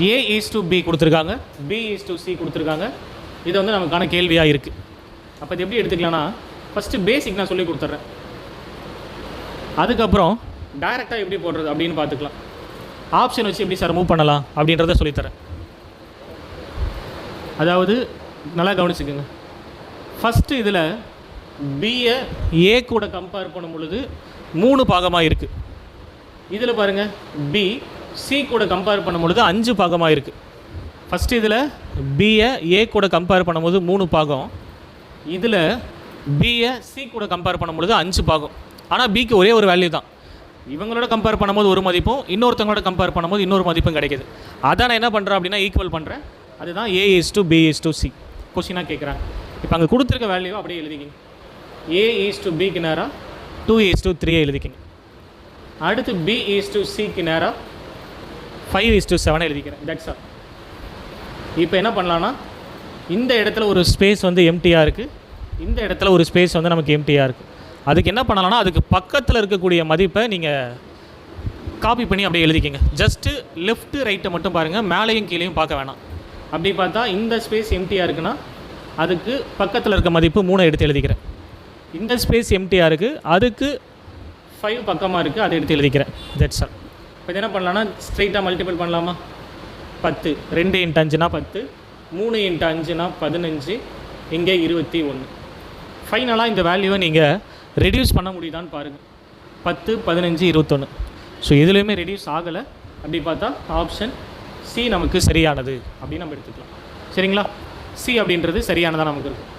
A is to B கொடுத்துருக்காங்க, B is to C கொடுத்துருக்காங்க. இது வந்து நமக்கான கேள்வியாக இருக்குது. அப்போ இது எப்படி எடுத்துக்கலாம்னா, ஃபஸ்ட்டு பேசிக் நான் சொல்லி கொடுத்துட்றேன், அதுக்கப்புறம் டைரெக்டாக எப்படி போடுறது அப்படின்னு பார்த்துக்கலாம். ஆப்ஷன் வச்சு எப்படி சார் மூவ் பண்ணலாம் அப்படின்றத சொல்லித்தரேன். அதாவது நல்லா கவனிச்சுக்கோங்க. ஃபஸ்ட்டு இதில் பியை ஏ கூட கம்பேர் பண்ணும் பொழுது 3 பாகமாக இருக்குது. இதில் பாருங்கள், பி சி கூட கம்பேர் பண்ணும் பொழுது 5 பாகமாக இருக்குது. ஃபஸ்ட்டு இதில் பியை ஏ கூட கம்பேர் பண்ணும்போது 3 பாகம், இதில் பியை சி கூட கம்பேர் பண்ணும்பொழுது 5 பாகம். ஆனால் பிக்கு ஒரே ஒரு வேல்யூ தான். இவங்களோட கம்பேர் பண்ணும்போது ஒரு மதிப்பும், இன்னொருத்தவங்களோட கம்பேர் பண்ணும்போது இன்னொரு மதிப்பும் கிடைக்கிது. அதான் நான் என்ன பண்ணுறேன் அப்படின்னா ஈக்குவல் பண்ணுறேன். அதுதான் A is to B is to C கொஸ்டினாக கேட்குறாங்க. இப்போ அங்கே கொடுத்துருக்க வேல்யூவை அப்படியே எழுதிக்கிங்க. A is to Bக்கு நேராக 2 is to 3 எழுதிக்கிங்க. அடுத்து B is to Cக்கு நேராக 5 is to 7 எழுதிக்கிறேன். That's all. இப்போ என்ன பண்ணலான்னா, இந்த இடத்துல ஒரு ஸ்பேஸ் வந்து எம்டியாக இருக்குது, இந்த இடத்துல ஒரு ஸ்பேஸ் வந்து நமக்கு எம்டியாக இருக்குது. அதுக்கு என்ன பண்ணலாம்னா, அதுக்கு பக்கத்தில் இருக்கக்கூடிய மதிப்பை நீங்கள் காப்பி பண்ணி அப்படியே எழுதிக்கிங்க. ஜஸ்ட்டு லெஃப்ட்டு ரைட்டை மட்டும் பாருங்கள், மேலேயும் கீழேயும் பார்க்க வேணாம். அப்படி பார்த்தா இந்த ஸ்பேஸ் எம்டியாக இருக்குன்னா அதுக்கு பக்கத்தில் இருக்க மதிப்பு 3 எடுத்து எழுதிக்கிறேன். இந்த ஸ்பேஸ் எம்டியாக இருக்குது, அதுக்கு 5 பக்கமாக இருக்குது, அதை எடுத்து எழுதிக்கிறேன். That's all. இப்போ என்ன பண்ணலான்னா, ஸ்ட்ரைட்டாக மல்டிபிள் பண்ணலாமா? 10, 2 × 5னா 10, 3 × 5னா 15, இங்கே 21. ஃபைனலாக இந்த வேல்யூவை நீங்கள் ரெடியூஸ் பண்ண முடியுதான்னு பாருங்கள். 10, 15, 21. ஸோ எதுலேயுமே ரெடியூஸ் ஆகலை. அப்படி பார்த்தா ஆப்ஷன் சி நமக்கு சரியானது அப்படின்னு நம்ம எடுத்துக்கலாம். சரிங்களா? சி அப்படின்றது சரியானதாக நமக்கு இருக்கும்.